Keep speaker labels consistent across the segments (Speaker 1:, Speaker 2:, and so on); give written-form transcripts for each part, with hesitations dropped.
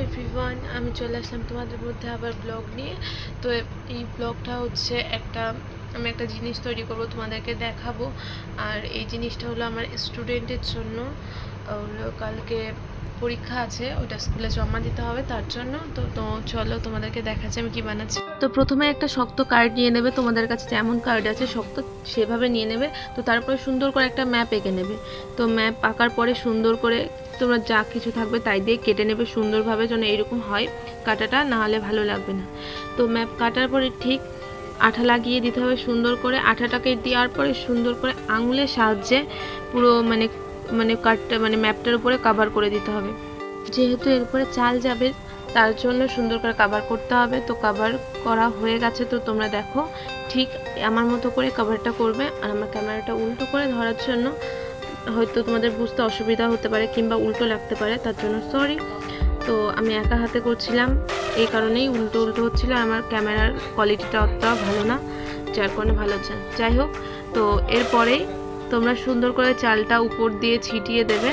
Speaker 1: Everyone, আমি চলে আসলাম তোমাদের মধ্যে আবার ব্লগ নিয়ে। তো এই ব্লগটা হচ্ছে আমি একটা জিনিস তৈরি করব, তোমাদেরকে দেখাবো। আর এই জিনিসটা হলো আমার স্টুডেন্টের জন্য। কালকে পরীক্ষা আছে, ওটা স্কুলে জমা দিতে হবে, তার জন্য। তো চলো তোমাদেরকে দেখাচ্ছি আমি কি বানাচ্ছি। তো প্রথমে একটা শক্ত কার্ড নিয়ে নেবে, তোমাদের কাছে যেমন কার্ড আছে শক্ত সেভাবে নিয়ে নেবে। তো তারপরে সুন্দর করে একটা ম্যাপ এঁকে নেবে। তো ম্যাপ আঁকার পরে সুন্দর করে তোমরা যা কিছু থাকবে তাই দিয়ে কেটে নেবে সুন্দরভাবে, যেন এরকম হয় কাটাটা, না হলে ভালো লাগবে না। তো ম্যাপ কাটার পরে ঠিক আঠা লাগিয়ে দিতে হবে সুন্দর করে। আঠাটাকে দেওয়ার পরে সুন্দর করে আঙুলের সাহায্যে পুরো কার্ডটা ম্যাপটার উপরে কভার করে দিতে হবে। যেহেতু এর উপরে চাল যাবে তার জন্য সুন্দর করে কভার করতে হবে। তো কভার করা হয়ে গেছে। তো তোমরা দেখো ঠিক আমার মতো করে কভারটা করবে। আর আমার ক্যামেরাটা উল্টো করে ধরার জন্য হয়তো তোমাদের বুঝতে অসুবিধা হতে পারে কিংবা উল্টো লাগতে পারে, তার জন্য সরি। তো আমি একা হাতে করছিলাম, এই কারণেই উল্টো হচ্ছিল। আমার ক্যামেরার কোয়ালিটিটা অতটা ভালো না, যার কারণে ভালো হচ্ছে। যাই হোক, তো এরপরেই তোমরা সুন্দর করে চালটা উপর দিয়ে ছিটিয়ে দেবে।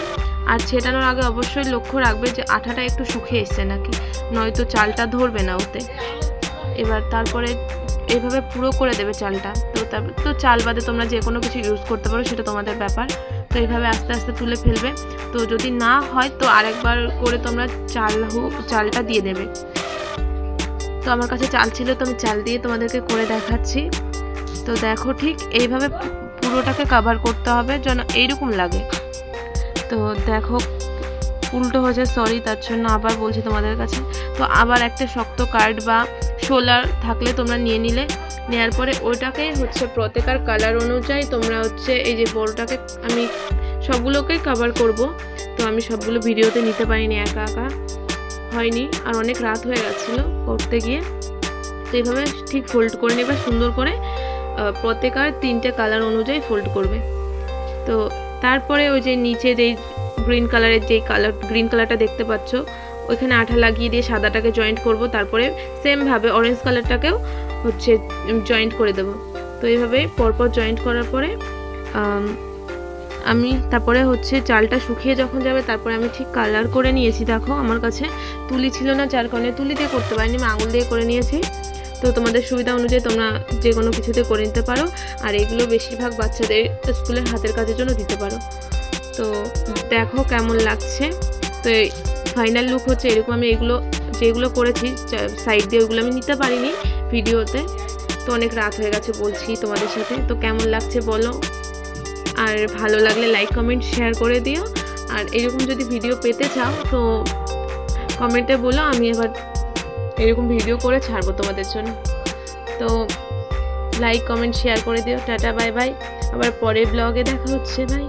Speaker 1: আর ছেটানোর আগে অবশ্যই লক্ষ্য রাখবে যে আঠাটা একটু শুকিয়ে এসছে নাকি, নয়তো চালটা ধরবে না ওতে। এবার তারপরে এইভাবে পুরো করে দেবে চালটা। তো চাল বাদে তোমরা যে কোনো কিছু ইউজ করতে পারো, সেটা তোমাদের ব্যাপার। তো এইভাবে আস্তে আস্তে তুলে ফেলবে। তো যদি না হয় তো আরেকবার করে তোমরা চালটা দিয়ে দেবে। তো আমার কাছে চাল ছিল, তো আমি চাল দিয়ে তোমাদেরকে করে দেখাচ্ছি। তো দেখো ঠিক এইভাবে পুরোটাকে কভার করতে হবে যেন এইরকম লাগে। তো দেখো উল্টো হয়েছে, সরি, তার জন্য আবার বলছি তোমাদের কাছে। তো আবার একটা শক্ত কার্ড বা শোলার থাকলে তোমরা নিয়ে নিলে। নেওয়ার পরে ওইটাকে হচ্ছে প্রত্যেকার কালার অনুযায়ী তোমরা হচ্ছে এই যে বড়টাকে আমি সবগুলোকেই কভার করব। তো আমি সবগুলো ভিডিওতে নিতে পারিনি, একা হয়নি, আর অনেক রাত হয়ে গেছিলো করতে গিয়ে। তো এইভাবে ঠিক ফোল্ড করে নেবে সুন্দর করে, প্রত্যেকার 3টে কালার অনুযায়ী ফোল্ড করবে। তো তারপরে ওই যে নিচে যেই গ্রিন কালারটা দেখতে পাচ্ছ, ওইখানে আঠা লাগিয়ে দিয়ে সাদাটাকে জয়েন্ট করব। তারপরে সেমভাবে অরেঞ্জ কালারটাকেও হচ্ছে জয়েন্ট করে দেব। তো এইভাবে পরপর জয়েন্ট করার পরে আমি তারপরে হচ্ছে চালটা শুকিয়ে যখন যাবে তারপরে আমি ঠিক কালার করে নিয়েছি। দেখো আমার কাছে তুলি ছিল না, যার কারণে তুলি দিয়ে করতে পারিনি, আমি আঙুল দিয়ে করে নিয়েছি। তো তোমাদের সুবিধা অনুযায়ী তোমরা যে কোনো কিছুতে করে নিতে পারো। আর এগুলো বেশিরভাগ বাচ্চাদের স্কুলের হাতের কাজের জন্য দিতে পারো। তো দেখো কেমন লাগছে। তো ফাইনাল লুক হচ্ছে এরকম। আমি যেগুলো করেছি সাইড দিয়ে ওইগুলো আমি নিতে পারিনি ভিডিওতে, তো অনেক রাত হয়ে গেছে বলছি তোমাদের সাথে। তো কেমন লাগছে বলো, আর ভালো লাগলে লাইক কমেন্ট শেয়ার করে দিও। আর এরকম যদি ভিডিও পেতে চাও তো কমেন্টে বলো, আমি এবার এরকম ভিডিও করে ছাড়বো তোমাদের জন্য। তো লাইক কমেন্ট শেয়ার করে দিও। টাটা, বাই বাই, আবার পরের ব্লগে দেখা হচ্ছে, বাই।